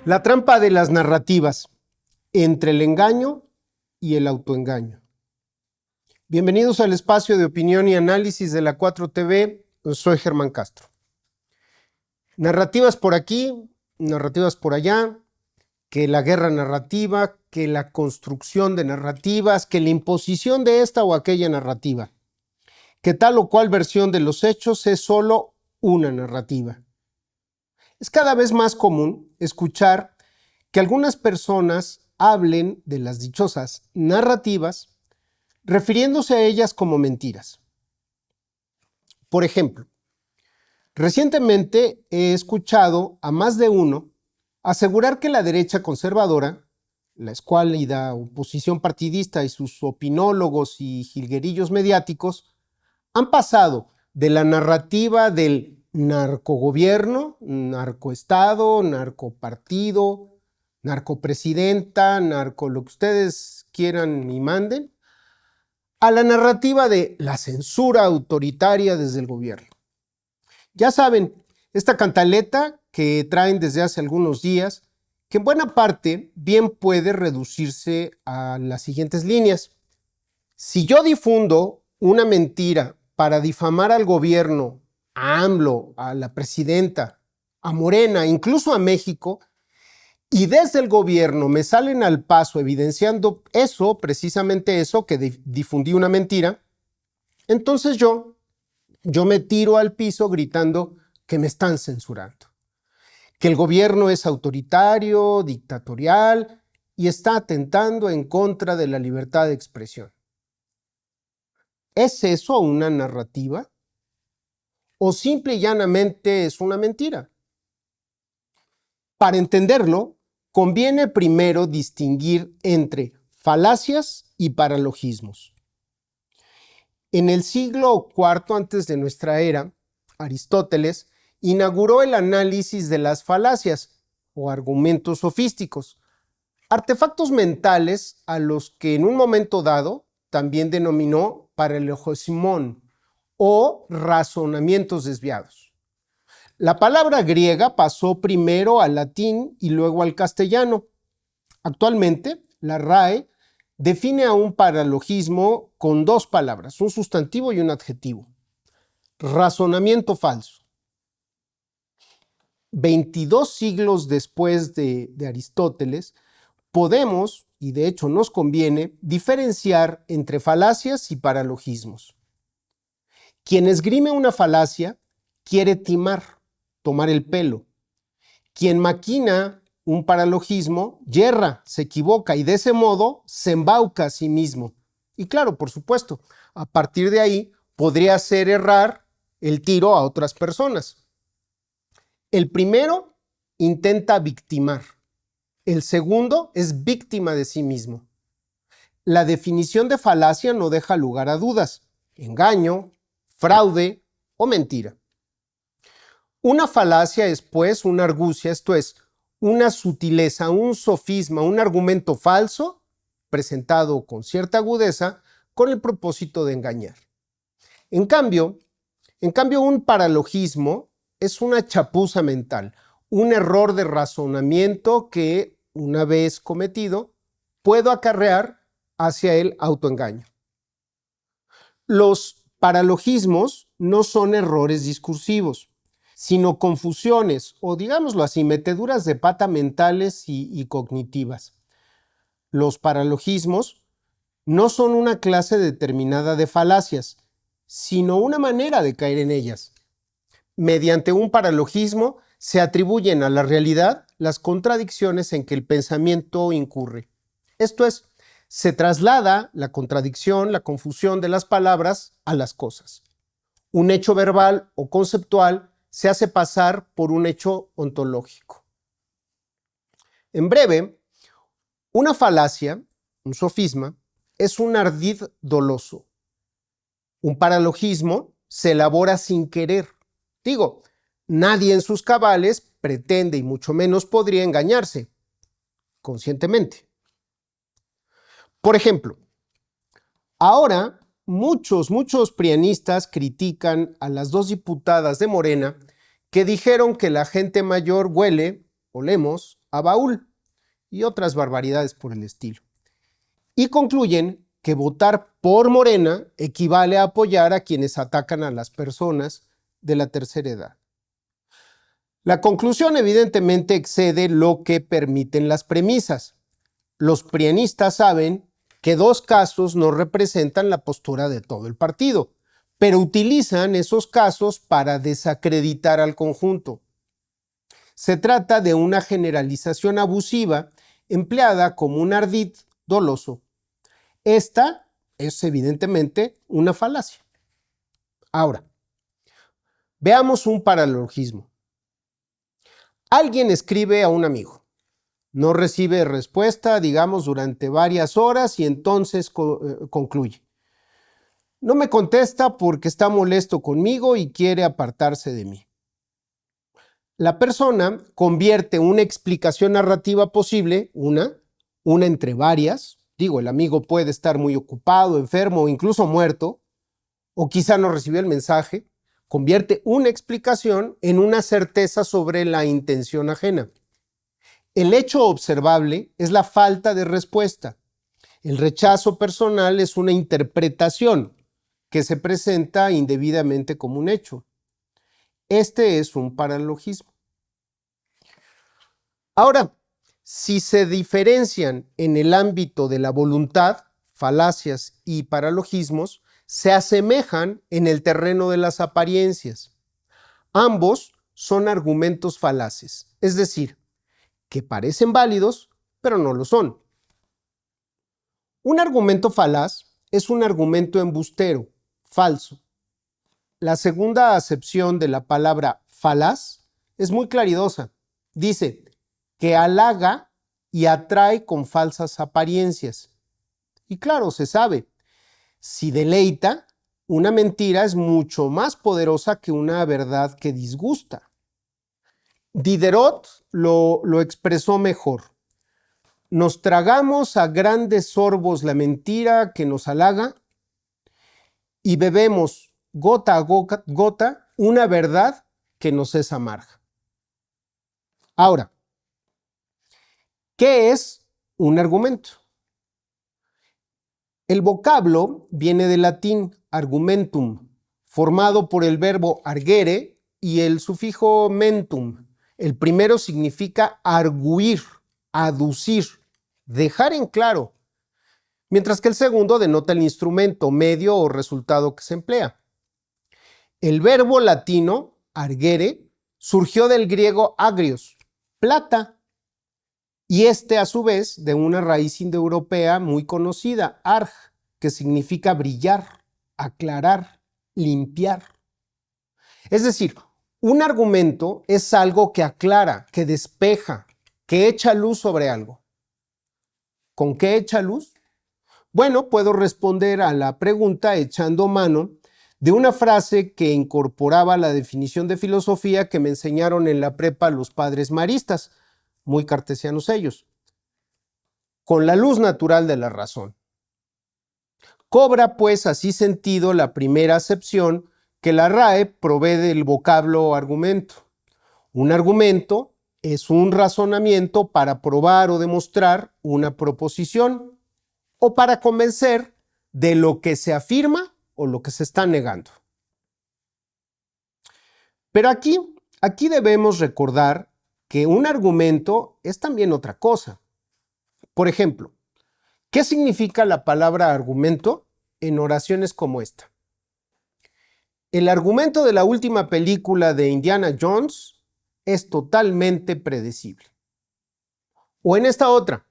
La trampa de las narrativas entre el engaño y el autoengaño. Bienvenidos al espacio de opinión y análisis de la 4TV. Soy Germán Castro. Narrativas por aquí, narrativas por allá, que la guerra narrativa, que la construcción de narrativas, que la imposición de esta o aquella narrativa, que tal o cual versión de los hechos es solo una narrativa. Es cada vez más común escuchar que algunas personas hablen de las dichosas narrativas refiriéndose a ellas como mentiras. Por ejemplo, recientemente he escuchado a más de uno asegurar que la derecha conservadora, la escuálida oposición partidista y sus opinólogos y jilguerillos mediáticos han pasado de la narrativa del narcogobierno, narcoestado, narcopartido, narcopresidenta, narco lo que ustedes quieran y manden, a la narrativa de la censura autoritaria desde el gobierno. Ya saben, esta cantaleta que traen desde hace algunos días, que en buena parte bien puede reducirse a las siguientes líneas. Si yo difundo una mentira para difamar al gobierno, a AMLO, a la presidenta, a Morena, incluso a México, y desde el gobierno me salen al paso evidenciando eso, precisamente eso, que difundí una mentira, entonces yo me tiro al piso gritando que me están censurando, que el gobierno es autoritario, dictatorial y está atentando en contra de la libertad de expresión. ¿Es eso una narrativa? ¿O simple y llanamente es una mentira? Para entenderlo, conviene primero distinguir entre falacias y paralogismos. En el siglo IV antes de nuestra era, Aristóteles inauguró el análisis de las falacias o argumentos sofísticos, artefactos mentales a los que en un momento dado también denominó paralogismón o razonamientos desviados. La palabra griega pasó primero al latín y luego al castellano. Actualmente, la RAE define a un paralogismo con dos palabras, un sustantivo y un adjetivo. Razonamiento falso. 22 siglos después de Aristóteles, podemos, y de hecho nos conviene, diferenciar entre falacias y paralogismos. Quien esgrime una falacia quiere timar, tomar el pelo. Quien maquina un paralogismo yerra, se equivoca y de ese modo se embauca a sí mismo. Y claro, por supuesto, a partir de ahí podría hacer errar el tiro a otras personas. El primero intenta victimar. El segundo es víctima de sí mismo. La definición de falacia no deja lugar a dudas. Engaño, fraude o mentira. Una falacia es, pues, una argucia, esto es, una sutileza, un sofisma, un argumento falso, presentado con cierta agudeza, con el propósito de engañar. En cambio, un paralogismo es una chapuza mental, un error de razonamiento que, una vez cometido, puedo acarrear hacia el autoengaño. Los paralogismos no son errores discursivos, sino confusiones o, digámoslo así, meteduras de pata mentales y cognitivas. Los paralogismos no son una clase determinada de falacias, sino una manera de caer en ellas. Mediante un paralogismo se atribuyen a la realidad las contradicciones en que el pensamiento incurre. Esto es, se traslada la contradicción, la confusión de las palabras a las cosas. Un hecho verbal o conceptual se hace pasar por un hecho ontológico. En breve, una falacia, un sofisma, es un ardid doloso. Un paralogismo se elabora sin querer. Digo, nadie en sus cabales pretende y mucho menos podría engañarse conscientemente. Por ejemplo, ahora muchos prianistas critican a las dos diputadas de Morena que dijeron que la gente mayor olemos a baúl y otras barbaridades por el estilo. Y concluyen que votar por Morena equivale a apoyar a quienes atacan a las personas de la tercera edad. La conclusión evidentemente excede lo que permiten las premisas. Los prianistas saben que dos casos no representan la postura de todo el partido, pero utilizan esos casos para desacreditar al conjunto. Se trata de una generalización abusiva empleada como un ardid doloso. Esta es evidentemente una falacia. Ahora, veamos un paralogismo. Alguien escribe a un amigo, no recibe respuesta, digamos, durante varias horas y entonces concluye. No me contesta porque está molesto conmigo y quiere apartarse de mí. La persona convierte una explicación narrativa posible, una entre varias. Digo, el amigo puede estar muy ocupado, enfermo o incluso muerto, o quizá no recibió el mensaje. Convierte una explicación en una certeza sobre la intención ajena. El hecho observable es la falta de respuesta. El rechazo personal es una interpretación que se presenta indebidamente como un hecho. Este es un paralogismo. Ahora, si se diferencian en el ámbito de la voluntad, falacias y paralogismos, se asemejan en el terreno de las apariencias. Ambos son argumentos falaces, es decir, que parecen válidos, pero no lo son. Un argumento falaz es un argumento embustero, falso. La segunda acepción de la palabra falaz es muy claridosa. Dice que halaga y atrae con falsas apariencias. Y claro, se sabe, si deleita, una mentira es mucho más poderosa que una verdad que disgusta. Diderot lo expresó mejor. Nos tragamos a grandes sorbos la mentira que nos halaga y bebemos gota a gota una verdad que nos es amarga. Ahora, ¿qué es un argumento? El vocablo viene del latín argumentum, formado por el verbo arguere y el sufijo mentum. El primero significa arguir, aducir, dejar en claro, mientras que el segundo denota el instrumento, medio o resultado que se emplea. El verbo latino, arguere, surgió del griego agrios, plata, y a su vez de una raíz indoeuropea muy conocida, arg, que significa brillar, aclarar, limpiar. Es decir, un argumento es algo que aclara, que despeja, que echa luz sobre algo. ¿Con qué echa luz? Bueno, puedo responder a la pregunta echando mano de una frase que incorporaba la definición de filosofía que me enseñaron en la prepa los padres maristas, muy cartesianos ellos. Con la luz natural de la razón. Cobra pues así sentido la primera acepción que la RAE provee del vocablo argumento. Un argumento es un razonamiento para probar o demostrar una proposición o para convencer de lo que se afirma o lo que se está negando. Pero aquí debemos recordar que un argumento es también otra cosa. Por ejemplo, ¿qué significa la palabra argumento en oraciones como esta? El argumento de la última película de Indiana Jones es totalmente predecible. O en esta otra,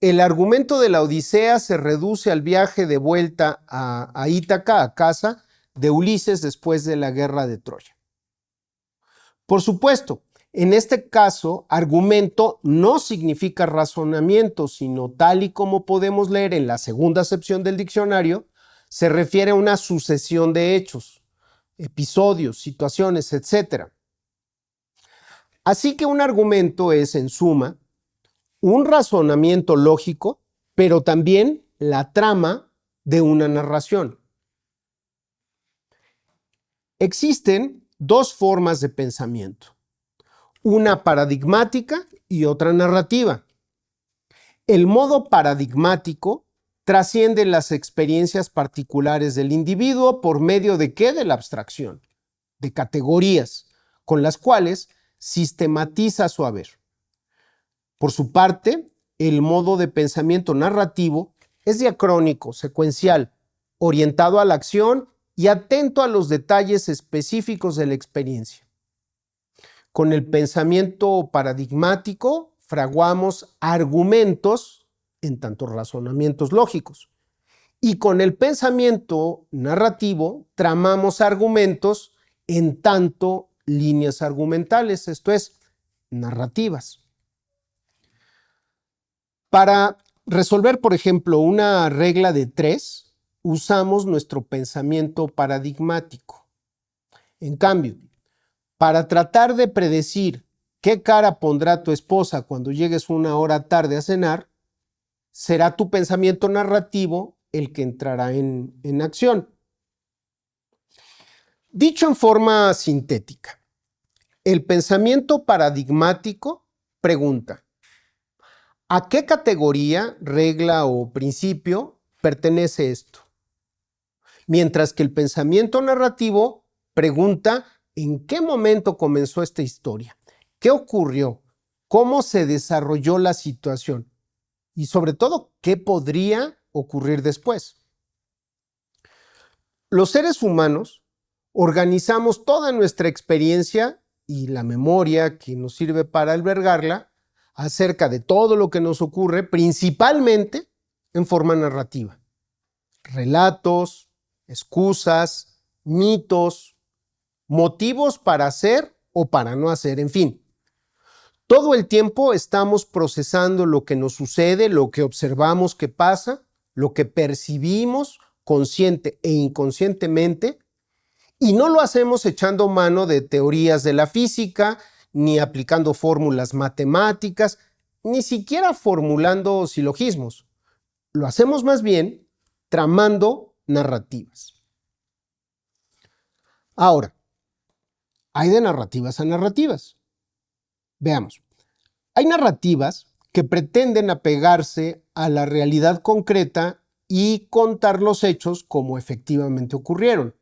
el argumento de la Odisea se reduce al viaje de vuelta a Ítaca, a casa de Ulises después de la guerra de Troya. Por supuesto, en este caso, argumento no significa razonamiento, sino tal y como podemos leer en la segunda acepción del diccionario, se refiere a una sucesión de hechos, episodios, situaciones, etc. Así que un argumento es, en suma, un razonamiento lógico, pero también la trama de una narración. Existen dos formas de pensamiento. una paradigmática y otra narrativa. El modo paradigmático trasciende las experiencias particulares del individuo por medio de ¿qué? De la abstracción, de categorías, con las cuales sistematiza su haber. Por su parte, el modo de pensamiento narrativo es diacrónico, secuencial, orientado a la acción y atento a los detalles específicos de la experiencia. Con el pensamiento paradigmático fraguamos argumentos en tanto razonamientos lógicos. Y con el pensamiento narrativo tramamos argumentos en tanto líneas argumentales, esto es, narrativas. Para resolver, por ejemplo, una regla de 3, usamos nuestro pensamiento paradigmático. En cambio, para tratar de predecir qué cara pondrá tu esposa cuando llegues una hora tarde a cenar, será tu pensamiento narrativo el que entrará en acción. Dicho en forma sintética, el pensamiento paradigmático pregunta: ¿a qué categoría, regla o principio pertenece esto? Mientras que el pensamiento narrativo pregunta: ¿en qué momento comenzó esta historia? ¿Qué ocurrió? ¿Cómo se desarrolló la situación? Y sobre todo, ¿qué podría ocurrir después? Los seres humanos organizamos toda nuestra experiencia y la memoria que nos sirve para albergarla acerca de todo lo que nos ocurre, principalmente en forma narrativa. Relatos, excusas, mitos, motivos para hacer o para no hacer, en fin. Todo el tiempo estamos procesando lo que nos sucede, lo que observamos que pasa, lo que percibimos consciente e inconscientemente, y no lo hacemos echando mano de teorías de la física, ni aplicando fórmulas matemáticas, ni siquiera formulando silogismos. Lo hacemos más bien tramando narrativas. Ahora, hay de narrativas a narrativas. Veamos. Hay narrativas que pretenden apegarse a la realidad concreta y contar los hechos como efectivamente ocurrieron.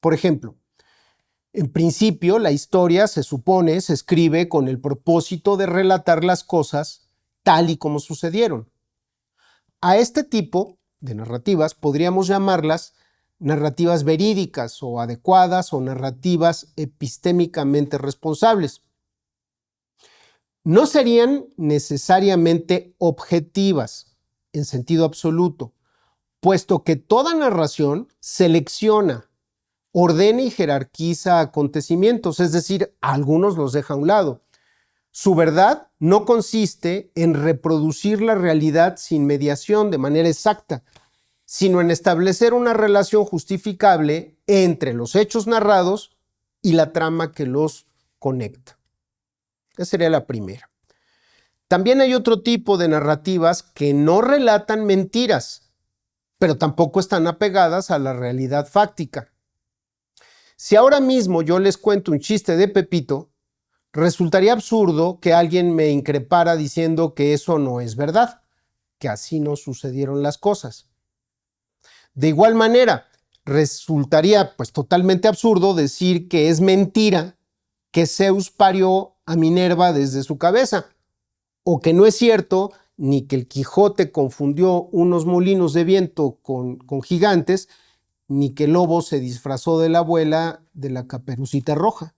Por ejemplo, en principio la historia se escribe con el propósito de relatar las cosas tal y como sucedieron. A este tipo de narrativas podríamos llamarlas narrativas verídicas o adecuadas o narrativas epistémicamente responsables. No serían necesariamente objetivas en sentido absoluto, puesto que toda narración selecciona, ordena y jerarquiza acontecimientos, es decir, algunos los deja a un lado. Su verdad no consiste en reproducir la realidad sin mediación de manera exacta, sino en establecer una relación justificable entre los hechos narrados y la trama que los conecta. Esa sería la primera. También hay otro tipo de narrativas que no relatan mentiras, pero tampoco están apegadas a la realidad fáctica. Si ahora mismo yo les cuento un chiste de Pepito, resultaría absurdo que alguien me increpara diciendo que eso no es verdad, que así no sucedieron las cosas. De igual manera, resultaría totalmente absurdo decir que es mentira que Zeus parió a Minerva desde su cabeza, o que no es cierto ni que el Quijote confundió unos molinos de viento con gigantes, ni que el lobo se disfrazó de la abuela de la Caperucita Roja.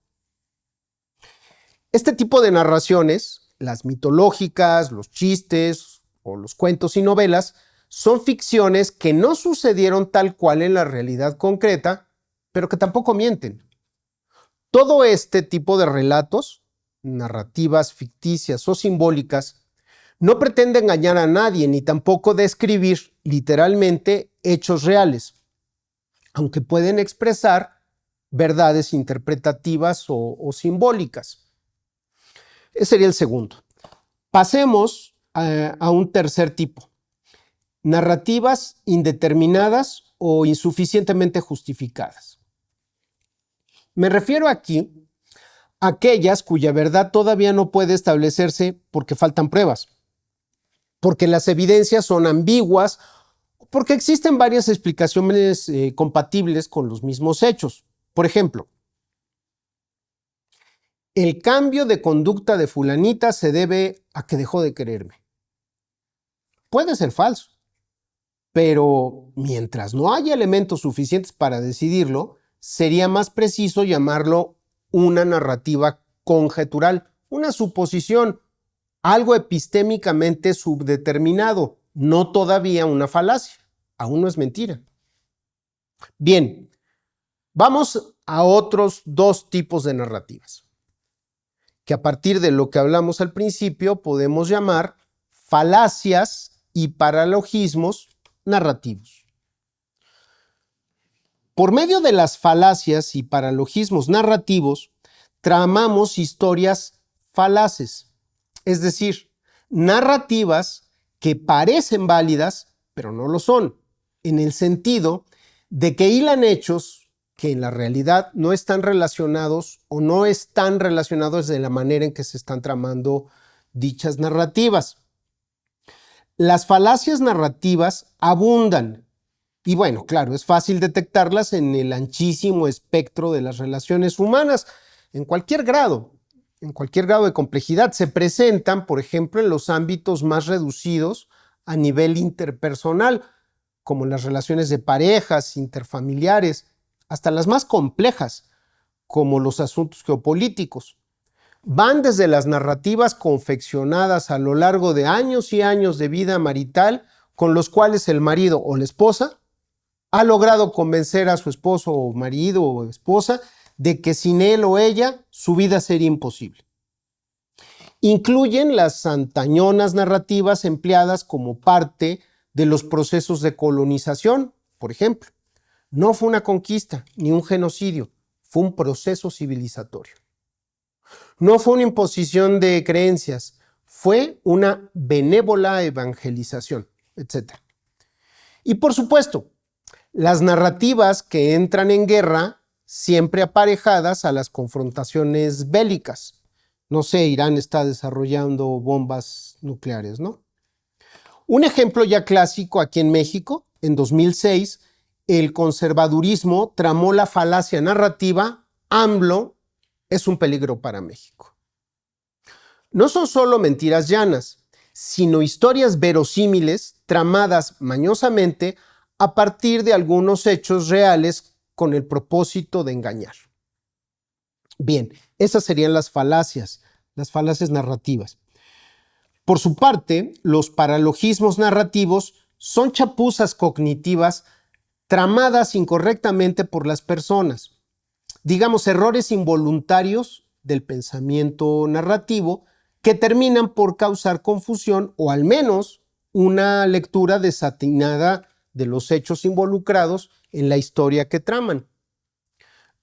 Este tipo de narraciones, las mitológicas, los chistes o los cuentos y novelas, son ficciones que no sucedieron tal cual en la realidad concreta, pero que tampoco mienten. Todo este tipo de relatos, narrativas ficticias o simbólicas, no pretende engañar a nadie ni tampoco describir literalmente hechos reales, aunque pueden expresar verdades interpretativas o simbólicas. Ese sería el segundo. Pasemos a un tercer tipo. Narrativas indeterminadas o insuficientemente justificadas. Me refiero aquí aquellas cuya verdad todavía no puede establecerse porque faltan pruebas, porque las evidencias son ambiguas, porque existen varias explicaciones compatibles con los mismos hechos. Por ejemplo, el cambio de conducta de fulanita se debe a que dejó de quererme. Puede ser falso, pero mientras no haya elementos suficientes para decidirlo, sería más preciso llamarlo una narrativa conjetural, una suposición, algo epistémicamente subdeterminado, no todavía una falacia, aún no es mentira. Bien, vamos a otros dos tipos de narrativas, que a partir de lo que hablamos al principio podemos llamar falacias y paralogismos narrativos. Por medio de las falacias y paralogismos narrativos, tramamos historias falaces, es decir, narrativas que parecen válidas, pero no lo son, en el sentido de que hilan hechos que en la realidad no están relacionados o no están relacionados de la manera en que se están tramando dichas narrativas. Las falacias narrativas abundan y bueno, claro, es fácil detectarlas en el anchísimo espectro de las relaciones humanas, en cualquier grado de complejidad. Se presentan, por ejemplo, en los ámbitos más reducidos a nivel interpersonal, como las relaciones de parejas, interfamiliares, hasta las más complejas, como los asuntos geopolíticos. Van desde las narrativas confeccionadas a lo largo de años y años de vida marital, con los cuales el marido o la esposa ha logrado convencer a su esposo o marido o esposa de que sin él o ella su vida sería imposible. Incluyen las santañonas narrativas empleadas como parte de los procesos de colonización, por ejemplo. No fue una conquista ni un genocidio, fue un proceso civilizatorio. No fue una imposición de creencias, fue una benévola evangelización, etc. Y por supuesto, las narrativas que entran en guerra siempre aparejadas a las confrontaciones bélicas. No sé, Irán está desarrollando bombas nucleares, ¿no? Un ejemplo ya clásico aquí en México, en 2006, el conservadurismo tramó la falacia narrativa AMLO es un peligro para México. No son solo mentiras llanas, sino historias verosímiles tramadas mañosamente a partir de algunos hechos reales con el propósito de engañar. Bien, esas serían las falacias narrativas. Por su parte, los paralogismos narrativos son chapuzas cognitivas tramadas incorrectamente por las personas. Digamos, errores involuntarios del pensamiento narrativo que terminan por causar confusión o al menos una lectura desatinada de los hechos involucrados en la historia que traman.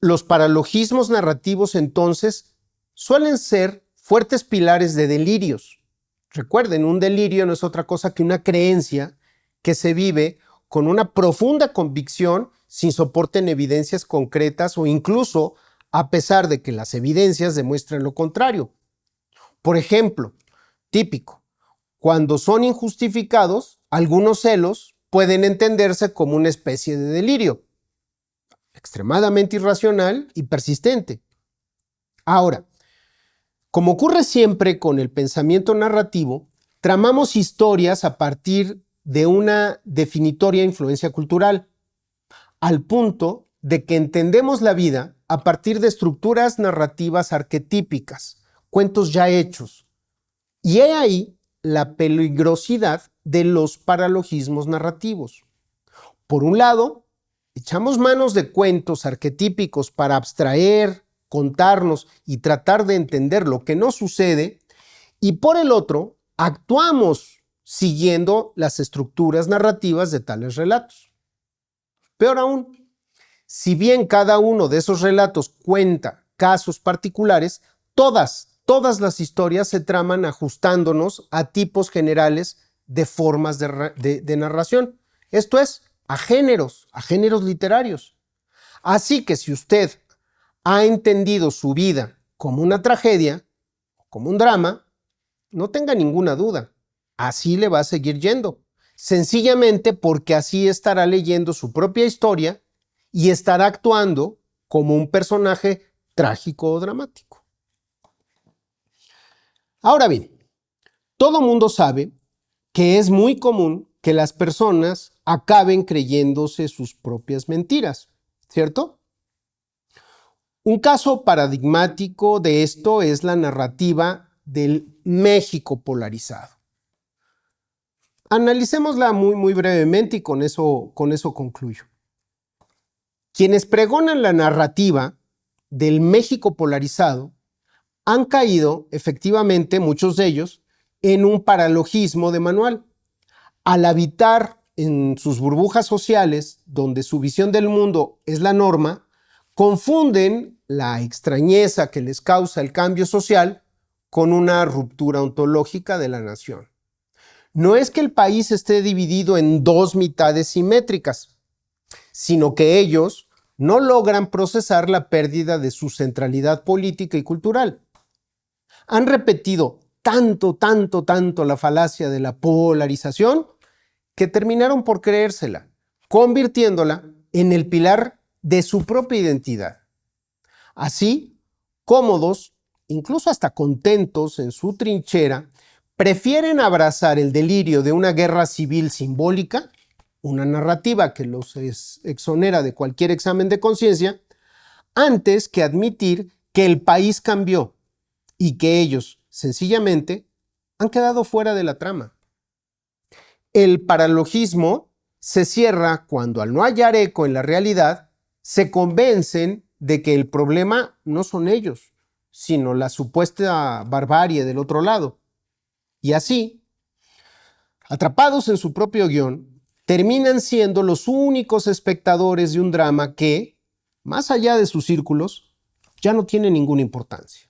Los paralogismos narrativos, entonces, suelen ser fuertes pilares de delirios. Recuerden, un delirio no es otra cosa que una creencia que se vive con una profunda convicción sin soporte en evidencias concretas o incluso a pesar de que las evidencias demuestren lo contrario. Por ejemplo, típico, cuando son injustificados, algunos celos pueden entenderse como una especie de delirio, extremadamente irracional y persistente. Ahora, como ocurre siempre con el pensamiento narrativo, tramamos historias a partir de una definitoria influencia cultural, al punto de que entendemos la vida a partir de estructuras narrativas arquetípicas, cuentos ya hechos. Y he ahí la peligrosidad de los paralogismos narrativos. Por un lado, echamos manos de cuentos arquetípicos para abstraer, contarnos y tratar de entender lo que nos sucede, y por el otro, actuamos siguiendo las estructuras narrativas de tales relatos. Peor aún, si bien cada uno de esos relatos cuenta casos particulares, todas las historias se traman ajustándonos a tipos generales de formas de narración. Esto es, a géneros literarios. Así que si usted ha entendido su vida como una tragedia, como un drama, no tenga ninguna duda, así le va a seguir yendo, sencillamente porque así estará leyendo su propia historia y estará actuando como un personaje trágico o dramático. Ahora bien, todo mundo sabe que es muy común que las personas acaben creyéndose sus propias mentiras, ¿cierto? Un caso paradigmático de esto es la narrativa del México polarizado. Analicémosla muy brevemente y con eso concluyo. Quienes pregonan la narrativa del México polarizado han caído, efectivamente, muchos de ellos, en un paralogismo de manual. Al habitar en sus burbujas sociales, donde su visión del mundo es la norma, confunden la extrañeza que les causa el cambio social con una ruptura ontológica de la nación. No es que el país esté dividido en dos mitades simétricas, sino que ellos no logran procesar la pérdida de su centralidad política y cultural. Han repetido tanto la falacia de la polarización que terminaron por creérsela, convirtiéndola en el pilar de su propia identidad. Así, cómodos, incluso hasta contentos en su trinchera, prefieren abrazar el delirio de una guerra civil simbólica, una narrativa que los exonera de cualquier examen de conciencia, antes que admitir que el país cambió y que ellos, sencillamente, han quedado fuera de la trama. El paralogismo se cierra cuando, al no hallar eco en la realidad, se convencen de que el problema no son ellos, sino la supuesta barbarie del otro lado. Y así, atrapados en su propio guión, terminan siendo los únicos espectadores de un drama que, más allá de sus círculos, ya no tiene ninguna importancia.